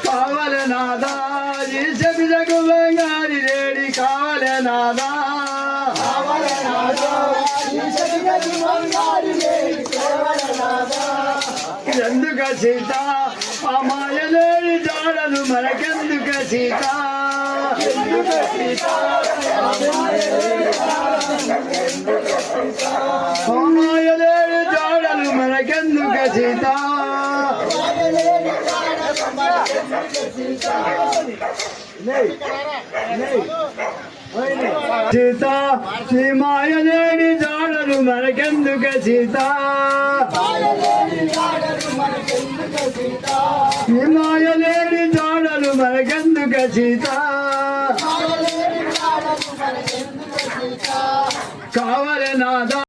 కావలే నాదా ఈ చెబిదకు బంగారి రేడి కావలే నాదా ఎందుక సీత ఆ మాయలేని జాడలు మనకెందుక సీత మాయలేని జాడలు మనకెందుక సీత సీత శ్రీ మాయలేని జాడలు మనకెందుక సీత శ్రీ మాయలేని జాడలు మనకెందుక సీత